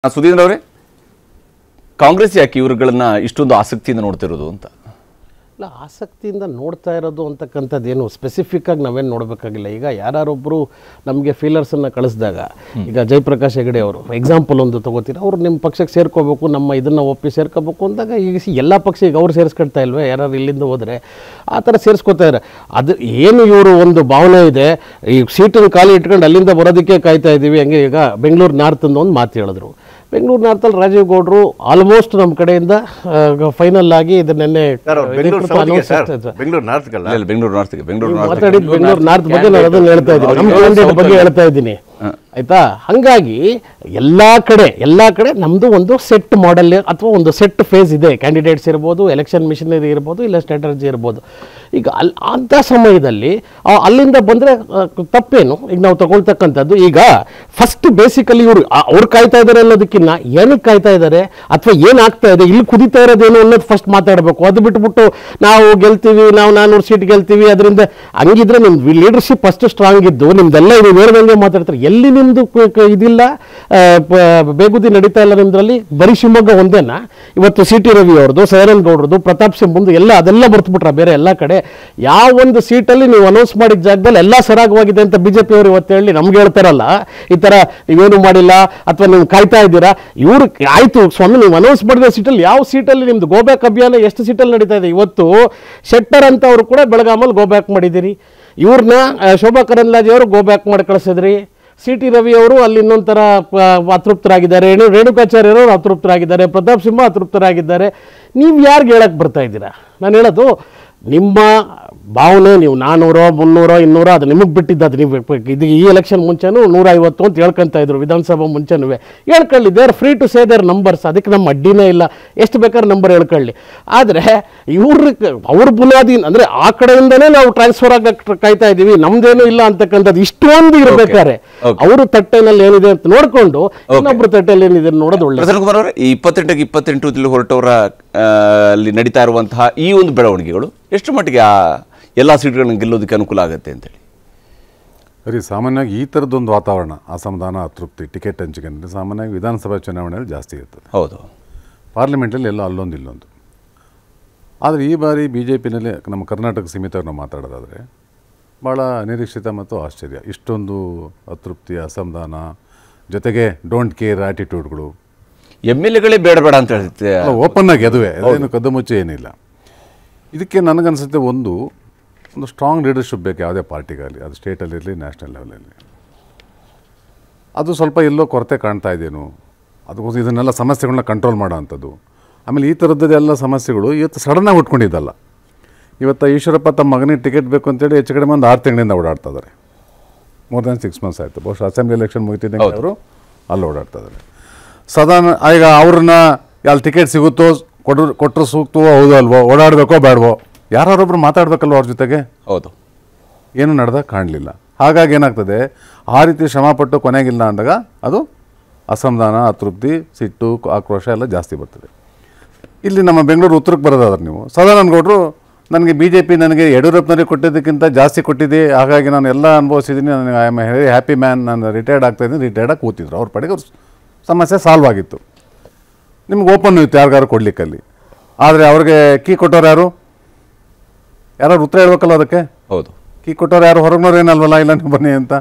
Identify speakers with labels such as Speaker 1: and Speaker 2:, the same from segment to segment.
Speaker 1: ಸುಧೀಂದ್ರ ಅವರೇ, ಕಾಂಗ್ರೆಸ್ ಯಾಕೆ ಇವರುಗಳನ್ನ ಇಷ್ಟೊಂದು ಆಸಕ್ತಿಯಿಂದ ನೋಡ್ತಿರೋದು ಅಂತ?
Speaker 2: ಇಲ್ಲ, ಆಸಕ್ತಿಯಿಂದ ನೋಡ್ತಾ ಇರೋದು ಅಂತಕ್ಕಂಥದ್ದು ಏನು ಸ್ಪೆಸಿಫಿಕ್ ಆಗಿ ನಾವೇನು ನೋಡಬೇಕಾಗಿಲ್ಲ. ಈಗ ಯಾರೊಬ್ಬರು ನಮಗೆ ಫೀಲರ್ಸನ್ನು ಕಳಿಸಿದಾಗ, ಈಗ ಜಯಪ್ರಕಾಶ್ ಹೆಗಡೆ ಅವರು ಎಕ್ಸಾಂಪಲ್ ಒಂದು ತೊಗೋತೀರ, ಅವರು ನಿಮ್ಮ ಪಕ್ಷಕ್ಕೆ ಸೇರ್ಕೋಬೇಕು, ನಮ್ಮ ಇದನ್ನು ಒಪ್ಪಿ ಸೇರ್ಕೋಬೇಕು ಅಂದಾಗ ಈಗ ಎಲ್ಲ ಪಕ್ಷ ಈಗ ಅವ್ರು ಸೇರಿಸ್ಕೊಳ್ತಾ ಇಲ್ವೇ? ಯಾರು ಇಲ್ಲಿಂದ ಹೋದರೆ ಆ ಥರ ಸೇರಿಸ್ಕೊತಾ ಇದ್ದಾರೆ. ಅದು ಏನು ಇವರು ಒಂದು ಭಾವನೆ ಇದೆ, ಈ ಸೀಟನ್ನು ಖಾಲಿ ಇಟ್ಕೊಂಡು ಅಲ್ಲಿಂದ ಬರೋದಕ್ಕೆ ಕಾಯ್ತಾ ಇದ್ದೀವಿ. ಹಂಗೆ ಈಗ ಬೆಂಗಳೂರು ನಾರ್ತಿಂದ ಒಂದು ಮಾತು ಹೇಳಿದ್ರು. ಬೆಂಗಳೂರು ನಾರ್ತಲ್ಲಿ ರಾಜೀವ್ ಗೌಡರು ಆಲ್ಮೋಸ್ಟ್ ನಮ್ಮ ಕಡೆಯಿಂದ ಫೈನಲ್ ಆಗಿ ಇದನ್ನೇ
Speaker 1: ಬೆಂಗಳೂರು
Speaker 2: ನಾರ್ತ್ ಬಗ್ಗೆ ನಾನು ಅದನ್ನು ಹೇಳ್ತಾ ಇದ್ದೀನಿ, ನಮ್ಮ ಕ್ಯಾಂಡಿಡೇಟ್ ಬಗ್ಗೆ ಹೇಳ್ತಾ ಇದ್ದೀನಿ, ಆಯ್ತಾ? ಹಾಗಾಗಿ ಎಲ್ಲ ಕಡೆ ನಮ್ಮದು ಒಂದು ಸೆಟ್ ಮಾಡೆಲ್ ಅಥವಾ ಒಂದು ಸೆಟ್ ಫೇಸ್ ಇದೆ. ಕ್ಯಾಂಡಿಡೇಟ್ಸ್ ಇರ್ಬೋದು, ಎಲೆಕ್ಷನ್ ಮಿಷನರಿ ಇರ್ಬೋದು, ಇಲ್ಲ ಸ್ಟ್ರಾಟಜಿ ಇರ್ಬೋದು. ಈಗ ಅಂಥ ಸಮಯದಲ್ಲಿ ಅಲ್ಲಿಂದ ಬಂದರೆ ತಪ್ಪೇನು? ಈಗ ನಾವು ತಗೊಳ್ತಕ್ಕಂಥದ್ದು ಈಗ ಫಸ್ಟ್ ಬೇಸಿಕಲಿ ಅವ್ರು ಕಾಯ್ತಾ ಇದ್ದಾರೆ ಅನ್ನೋದಕ್ಕಿಂತ ಏನಕ್ಕೆ ಕಾಯ್ತಾ ಇದ್ದಾರೆ ಅಥವಾ ಏನಾಗ್ತಾ ಇದೆ, ಇಲ್ಲಿ ಕುದಿತಾ ಇರೋದೇನು ಅನ್ನೋದು ಫಸ್ಟ್ ಮಾತಾಡಬೇಕು. ಅದು ಬಿಟ್ಬಿಟ್ಟು ನಾವು ಗೆಲ್ತೀವಿ, ನಾವು 400 ಸೀಟ್ ಗೆಲ್ತೀವಿ, ಅದರಿಂದ ಹಂಗಿದ್ರೆ ನಿಮ್ದು ಲೀಡರ್ಶಿಪ್ ಅಷ್ಟು ಸ್ಟ್ರಾಂಗ್ ಇದ್ದು ನಿಮ್ದೆಲ್ಲ ಇದು ವೇರದಂಗೆ ಮಾತಾಡ್ತಾರೆ. ಎಲ್ಲಿ ನಿಮ್ಮದು ಇದಿಲ್ಲ, ಬೇಗುದಿ ನಡೀತಾ ಇಲ್ಲ ನಿಮ್ದ್ರಲ್ಲಿ. ಬರೀ ಶಿವಮೊಗ್ಗ ಒಂದೇನಾ? ಇವತ್ತು ಸಿ ಟಿ ರವಿ ಅವ್ರದ್ದು, ಸೈರನ್ ಗೌಡ್ರದ್ದು, ಪ್ರತಾಪ್ ಸಿಂಹ ಮುಂದೆ ಎಲ್ಲ ಅದೆಲ್ಲ ಬರ್ತ್ಬಿಟ್ರ. ಬೇರೆ ಎಲ್ಲ ಕಡೆ ಯಾವ ಒಂದು ಸೀಟಲ್ಲಿ ನೀವು ಅನೌನ್ಸ್ ಮಾಡಿದ ಜಾಗದಲ್ಲಿ ಎಲ್ಲ ಸರಾಗವಾಗಿದೆ ಅಂತ ಬಿಜೆಪಿ ಅವರು ಇವತ್ತು ಹೇಳಿ ನಮ್ಗೆ ಹೇಳ್ತಾರಲ್ಲ, ಈ ಥರ ನೀವೇನು ಮಾಡಿಲ್ಲ ಅಥವಾ ನೀವು ಕಾಯ್ತಾ ಇದ್ದೀರಾ. ಇವ್ರು ಆಯ್ತು ಸ್ವಾಮಿ, ನೀವು ಅನೌನ್ಸ್ ಮಾಡಿದ ಸೀಟಲ್ಲಿ ಯಾವ ಸೀಟಲ್ಲಿ ನಿಮ್ದು ಗೋಬ್ಯಾಕ್ ಅಭಿಯಾನ ಎಷ್ಟು ಸೀಟಲ್ಲಿ ನಡೀತಾ ಇದೆ? ಇವತ್ತು ಶೆಟ್ಟರ್ ಅಂತ ಅವರು ಕೂಡ ಬೆಳಗಾಮಲ್ಲಿ ಗೋಬ್ಯಾಕ್ ಮಾಡಿದ್ದೀರಿ. ಇವ್ರನ್ನ ಶೋಭಾ ಕರಂದ್ಲಾಜೆ ಅವರು ಗೋಬ್ಯಾಕ್ ಮಾಡಿ ಕಳಿಸಿದ್ರಿ. ಸಿ ಟಿ ರವಿ ಅವರು ಅಲ್ಲಿ ಇನ್ನೊಂಥರ ಅತೃಪ್ತರಾಗಿದ್ದಾರೆ, ರೇಣುಕಾಚಾರ್ಯರು ಅತೃಪ್ತರಾಗಿದ್ದಾರೆ, ಪ್ರತಾಪ್ ಸಿಂಹ ಅತೃಪ್ತರಾಗಿದ್ದಾರೆ. ನೀವು ಯಾರಿಗೆ ಹೇಳಕ್ಕೆ ಬರ್ತಾ ಇದ್ದೀರಾ? ನಾನು ಹೇಳೋದು ನಿಮ್ಮ ಭಾವನೆ. ನೀವು 400, 300, 200 ಅದು ನಿಮಗೆ ಬಿಟ್ಟಿದ್ದು. ನೀವು ಇದು ಈ ಎಲೆಕ್ಷನ್ ಮುಂಚೆನೂ 150 ಅಂತ ಹೇಳ್ಕೊತಾ ಇದ್ರು, ವಿಧಾನಸಭಾ ಮುಂಚೆನೂ ಹೇಳ್ಕೊಳ್ಳಿ. They are free to say their numbers, ಅದಕ್ಕೆ ನಮ್ಮ ಅಡ್ಡಿನೇ ಇಲ್ಲ, ಎಷ್ಟು ಬೇಕಾದ್ರೆ ನಂಬರ್ ಹೇಳ್ಕೊಳ್ಳಿ. ಆದರೆ ಅವ್ರ ಬುನಾದಿ ಅಂದರೆ ಆ ಕಡೆಯಿಂದನೇ ನಾವು ಟ್ರಾನ್ಸ್ಫರ್ ಆಗಕ್ಕೆ ಕಾಯ್ತಾ ಇದ್ದೀವಿ, ನಮ್ದೇನೂ ಇಲ್ಲ ಅಂತಕ್ಕಂಥದ್ದು ಇಷ್ಟೊಂದು ಇರಬೇಕಾದ್ರೆ ಅವರು ತಟ್ಟೆನಲ್ಲಿ ಏನಿದೆ ಅಂತ ನೋಡಿಕೊಂಡು ಇನ್ನೊಬ್ರು ತಟ್ಟೆಯಲ್ಲಿ ಏನಿದೆ ನೋಡೋದು ಒಳ್ಳೆ.
Speaker 1: ಕುಮಾರ್ ಅವರೇ, ಈ 28 ಹೊರಟವರ ಅಲ್ಲಿ ನಡೀತಾ ಇರುವಂತಹ ಈ ಒಂದು ಬೆಳವಣಿಗೆಗಳು ಎಷ್ಟು ಮಟ್ಟಿಗೆ ಎಲ್ಲ ಸೀಟ್ಗಳನ್ನು ಗೆಲ್ಲೋದಕ್ಕೆ ಅನುಕೂಲ ಆಗುತ್ತೆ ಅಂತೇಳಿ?
Speaker 3: ಸರಿ, ಸಾಮಾನ್ಯವಾಗಿ ಈ ಥರದ್ದೊಂದು ವಾತಾವರಣ, ಅಸಮಾಧಾನ, ಅತೃಪ್ತಿ, ಟಿಕೆಟ್ ಹಂಚಿಕೆ ಅಂದರೆ ಸಾಮಾನ್ಯವಾಗಿ ವಿಧಾನಸಭಾ ಚುನಾವಣೆಯಲ್ಲಿ ಜಾಸ್ತಿ ಇರ್ತದೆ.
Speaker 1: ಹೌದು,
Speaker 3: ಪಾರ್ಲಿಮೆಂಟಲ್ಲಿ ಎಲ್ಲ ಅಲ್ಲೊಂದು ಇಲ್ಲೊಂದು. ಆದರೆ ಈ ಬಾರಿ ಬಿ ಜೆ ಪಿನಲ್ಲಿ ನಮ್ಮ ಕರ್ನಾಟಕ ಸೀಮಿತವ್ರನ್ನ ಮಾತಾಡೋದಾದರೆ ಭಾಳ ನಿರೀಕ್ಷಿತ ಮತ್ತು ಆಶ್ಚರ್ಯ. ಇಷ್ಟೊಂದು ಅತೃಪ್ತಿ, ಅಸಮಾಧಾನ, ಜೊತೆಗೆ ಡೋಂಟ್ ಕೇರ್ ಆ್ಯಟಿಟ್ಯೂಡ್ಗಳು.
Speaker 1: ಎಮ್ ಎಲ್ ಎಗಳೇ ಬೇಡ ಅಂತ ಹೇಳ್ತೆ,
Speaker 3: ಓಪನ್ ಆಗಿ ಅದುವೇ, ಅದೇನು ಕದ್ದು ಮುಚ್ಚೆ ಏನಿಲ್ಲ. ಇದಕ್ಕೆ ನನಗನ್ಸುತ್ತೆ ಒಂದು ಸ್ಟ್ರಾಂಗ್ ಲೀಡರ್ಶಿಪ್ ಬೇಕು ಯಾವುದೇ ಪಾರ್ಟಿಗಾಗಲಿ, ಅದು ಸ್ಟೇಟಲ್ಲಿರಲಿ, ನ್ಯಾಷನಲ್ ಲೆವೆಲಲ್ಲಿ. ಅದು ಸ್ವಲ್ಪ ಎಲ್ಲೋ ಕೊರತೆ ಕಾಣ್ತಾ ಇದೇನು, ಅದಕ್ಕೋಸ್ಕರ ಇದನ್ನೆಲ್ಲ ಸಮಸ್ಯೆಗಳನ್ನ ಕಂಟ್ರೋಲ್ ಮಾಡೋ ಅಂಥದ್ದು. ಆಮೇಲೆ ಈ ಥರದ್ದೆಲ್ಲ ಸಮಸ್ಯೆಗಳು ಇವತ್ತು ಸಡನ್ನಾಗಿ ಹುಟ್ಕೊಂಡಿದ್ದಲ್ಲ. ಇವತ್ತು ಈಶ್ವರಪ್ಪ ತಮ್ಮ ಮಗನಿಗೆ ಟಿಕೆಟ್ ಬೇಕು ಅಂತೇಳಿ ಹೆಚ್ಚು ಕಡಿಮೆ ಒಂದು 6 ತಿಂಗಳಿಂದ ಓಡಾಡ್ತಾ ಇದ್ದಾರೆ. ಮೋರ್ ದ್ಯಾನ್ 6 ಮಂತ್ಸ್ ಆಯಿತು. ಬಹುಶಃ ಅಸೆಂಬ್ಲಿ ಎಲೆಕ್ಷನ್ ಮುಗಿತಿದ್ದಂಗೆ ಅವರು ಅಲ್ಲಿ ಓಡಾಡ್ತಾ ಇದ್ದಾರೆ. ಸಾಧಾರಣ ಈಗ ಅವ್ರನ್ನ ಅಲ್ಲಿ ಟಿಕೆಟ್ ಸಿಗುತ್ತೋ, ಕೊಟ್ಟರು ಸೂಕ್ತವೋ ಹೌದು ಅಲ್ವೋ, ಓಡಾಡಬೇಕೋ ಬೇಡವೋ, ಯಾರೊಬ್ಬರು ಮಾತಾಡಬೇಕಲ್ವ ಅವ್ರ ಜೊತೆಗೆ.
Speaker 1: ಹೌದು,
Speaker 3: ಏನು ನಡೆದ ಕಾಣಲಿಲ್ಲ. ಹಾಗಾಗಿ ಏನಾಗ್ತದೆ, ಆ ರೀತಿ ಶ್ರಮಪಟ್ಟು ಕೊನೆಗಿಲ್ಲ ಅಂದಾಗ ಅದು ಅಸಮಾಧಾನ, ಅತೃಪ್ತಿ, ಸಿಟ್ಟು, ಆಕ್ರೋಶ ಎಲ್ಲ ಜಾಸ್ತಿ ಬರ್ತದೆ. ಇಲ್ಲಿ ನಮ್ಮ ಬೆಂಗಳೂರು ಉತ್ತರಕ್ಕೆ ಬರೋದಾದ್ರೆ ನೀವು ಸದಾನಂದ ಗೌಡರು ನನಗೆ ಬಿ ಜೆ ಪಿ ನನಗೆ ಯಡಿಯೂರಪ್ಪನವ್ರಿಗೆ ಕೊಟ್ಟಿದ್ದಕ್ಕಿಂತ ಜಾಸ್ತಿ ಕೊಟ್ಟಿದೆ, ಹಾಗಾಗಿ ನಾನು ಎಲ್ಲ ಅನುಭವಿಸಿದ್ದೀನಿ, ನನಗೆ I am A very happy man, ನಾನು ರಿಟೈರ್ಡ್ ಆಗ್ತಾಯಿದ್ದೀನಿ, ರಿಟೈರ್ಡಾಗಿ ಕೂತಿದ್ರು. ಅವ್ರ ಪಡೆಗೆ ಅವ್ರ ಸಮಸ್ಯೆ ಸಾಲ್ವ್ ಆಗಿತ್ತು. ನಿಮ್ಗೆ ಓಪನ್ ಇತ್ತು ಯಾರಿಗಾರು ಕೊಡ್ಲಿಕ್ಕಲ್ಲಿ. ಆದರೆ ಅವ್ರಿಗೆ ಕೀ ಕೊಟ್ಟವ್ರು ಯಾರು ಉತ್ತರ ಹೇಳ್ಬೇಕಲ್ಲ ಅದಕ್ಕೆ.
Speaker 1: ಹೌದು,
Speaker 3: ಕೀ ಕೊಟ್ಟವ್ರು ಯಾರು? ಹೊರಗ್ನವ್ರು ಏನಲ್ವಲ್ಲ, ಇಲ್ಲ ನೀವು ಬನ್ನಿ ಅಂತ.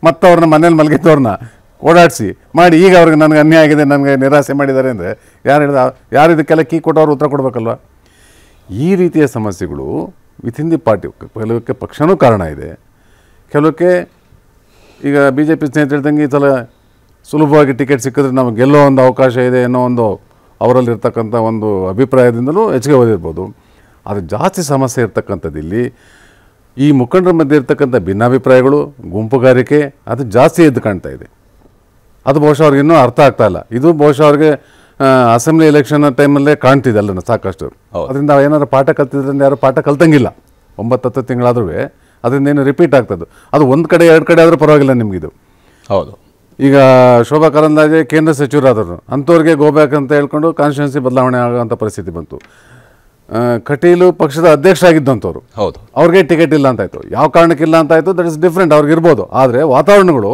Speaker 3: ಮತ್ತು ಅವ್ರನ್ನ ಮನೇಲಿ ಮಲಗಿದ್ದವ್ರನ್ನ ಓಡಾಡಿಸಿ ಮಾಡಿ ಈಗ ಅವ್ರಿಗೆ ನನಗೆ ಅನ್ಯಾಯ ಆಗಿದೆ, ನನಗೆ ನಿರಾಸೆ ಮಾಡಿದ್ದಾರೆ ಅಂದರೆ ಯಾರು ಇದಕ್ಕೆಲ್ಲ ಕೀ ಕೊಟ್ಟವ್ರು ಉತ್ತರ ಕೊಡಬೇಕಲ್ವ? ಈ ರೀತಿಯ ಸಮಸ್ಯೆಗಳು ವಿತಿನ್ ದಿ ಪಾರ್ಟಿ, ಕೆಲವಕ್ಕೆ ಪಕ್ಷನೂ ಕಾರಣ ಇದೆ, ಕೆಲವಕ್ಕೆ ಈಗ ಬಿ ಜೆ ಪಿ ಸ್ನೇಹಿತರು ಹೇಳ್ದಂಗೆ ಈ ಸಲ ಸುಲಭವಾಗಿ ಟಿಕೆಟ್ ಸಿಕ್ಕಿದ್ರೆ ನಮಗೆ ಗೆಲ್ಲೋ ಒಂದು ಅವಕಾಶ ಇದೆ ಅನ್ನೋ ಒಂದು ಅವರಲ್ಲಿರ್ತಕ್ಕಂಥ ಒಂದು ಅಭಿಪ್ರಾಯದಿಂದಲೂ ಹೆಚ್ಚಿಗೆ ಓದಿರ್ಬೋದು. ಆದರೆ ಜಾಸ್ತಿ ಸಮಸ್ಯೆ ಇರ್ತಕ್ಕಂಥದ್ದು ಇಲ್ಲಿ ಈ ಮುಖಂಡರ ಮಧ್ಯೆ ಇರ್ತಕ್ಕಂಥ ಭಿನ್ನಾಭಿಪ್ರಾಯಗಳು, ಗುಂಪುಗಾರಿಕೆ, ಅದು ಜಾಸ್ತಿ ಎದ್ದು ಕಾಣ್ತಾ ಇದೆ. ಅದು ಬಹುಶಃ ಅವ್ರಿಗೆ ಇನ್ನೂ ಅರ್ಥ ಆಗ್ತಾ ಇಲ್ಲ. ಇದು ಬಹುಶಃ ಅವ್ರಿಗೆ ಅಸೆಂಬ್ಲಿ ಎಲೆಕ್ಷನ್ ಟೈಮಲ್ಲೇ ಕಾಣ್ತಿದೆ ಅಲ್ಲ ಸಾಕಷ್ಟು. ಅದರಿಂದ ಏನಾದ್ರು ಪಾಠ ಕಲ್ತಿದ್ರಿಂದ ಯಾರು ಪಾಠ ಕಲ್ತಂಗಿಲ್ಲ. 9-10 ತಿಂಗಳಾದ್ರೂ ಅದರಿಂದ ಏನು ರಿಪೀಟ್ ಆಗ್ತದೆ. ಅದು ಒಂದು ಕಡೆ 2 ಕಡೆ ಆದರೂ ಪರವಾಗಿಲ್ಲ ನಿಮಗಿದು.
Speaker 1: ಹೌದು,
Speaker 3: ಈಗ ಶೋಭಾ ಕರಂದ್ಲಾಜೆ ಕೇಂದ್ರ ಸಚಿವರಾದರು, ಅಂಥವ್ರಿಗೆ ಗೋಬ್ಯಾಕ್ ಅಂತ ಹೇಳ್ಕೊಂಡು ಕಾನ್ಸ್ಟಿಟ್ಯೂನ್ಸಿ ಬದಲಾವಣೆ ಆಗೋಂಥ ಪರಿಸ್ಥಿತಿ ಬಂತು. ಕಟೀಲು ಪಕ್ಷದ ಅಧ್ಯಕ್ಷರಾಗಿದ್ದಂಥವ್ರು,
Speaker 1: ಹೌದು,
Speaker 3: ಅವ್ರಿಗೆ ಟಿಕೆಟ್ ಇಲ್ಲ ಅಂತಾಯಿತು. ಯಾವ ಕಾರಣಕ್ಕಿಲ್ಲ ಅಂತಾಯಿತು, ದಟ್ ಇಸ್ ಡಿಫ್ರೆಂಟ್, ಅವ್ರಿಗೆ ಇರ್ಬೋದು. ಆದರೆ ವಾತಾವರಣಗಳು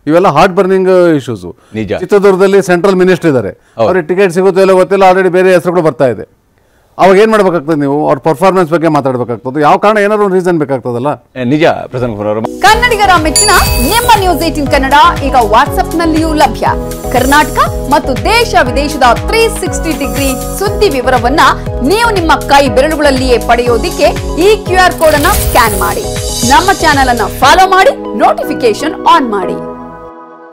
Speaker 3: ಇವೆಲ್ಲ ಹಾರ್ಟ್ ಬರ್ನಿಂಗ್ ಇಶ್ಯೂಸ್.
Speaker 1: ನಿಜ.
Speaker 3: ಚಿತ್ರದುರ್ಗದಲ್ಲಿ ಸೆಂಟ್ರಲ್ ಮಿನಿಸ್ಟರ್ ಇದ್ದಾರೆ, ಅವ್ರಿಗೆ ಟಿಕೆಟ್ ಸಿಗುತ್ತೋ ಇಲ್ಲ ಗೊತ್ತಿಲ್ಲ, ಆಲ್ರೆಡಿ ಬೇರೆ ಹೆಸರುಗಳು ಬರ್ತಾ ಇದೆ. ಅವಾಗ ಏನು ಮಾಡ್ಬೇಕಾಗ್ತದೆ, ನೀವು ಅವ್ರ ಪರ್ಫಾರ್ಮೆನ್ಸ್ ಬಗ್ಗೆ ಮಾತಾಡಬೇಕಾಗ್ತದೆ, ಯಾವ ಕಾರಣ ಏನಾದ್ರು ಒಂದು ರೀಸನ್ ಬೇಕಾಗ್ತದಲ್ಲ.
Speaker 1: ನಿಜ ಪ್ರಸನ್ನ ಕುಮಾರ್ ಅವರು.
Speaker 4: ಕನ್ನಡಿಗರ ಮೆಚ್ಚಿನ ನಿಮ್ಮ ನ್ಯೂಸ್ 18 ಕನ್ನಡ ಈಗ ವಾಟ್ಸ್ಆಪ್ನಲ್ಲಿಯೂ ಲಭ್ಯ. ಕರ್ನಾಟಕ ಮತ್ತು ದೇಶ ವಿದೇಶದ 360 ಡಿಗ್ರಿ ಸುದ್ದಿ ವಿವರವನ್ನ ನೀವು ನಿಮ್ಮ ಕೈ ಬೆರಳುಗಳಲ್ಲಿಯೇ ಪಡೆಯೋದಿಕ್ಕೆ ಈ QR ಕೋಡ್ ಅನ್ನ ಸ್ಕ್ಯಾನ್ ಮಾಡಿ. ನಮ್ಮ ಚಾನೆಲ್ ಅನ್ನ ಫಾಲೋ ಮಾಡಿ, ನೋಟಿಫಿಕೇಶನ್ ಆನ್ ಮಾಡಿ.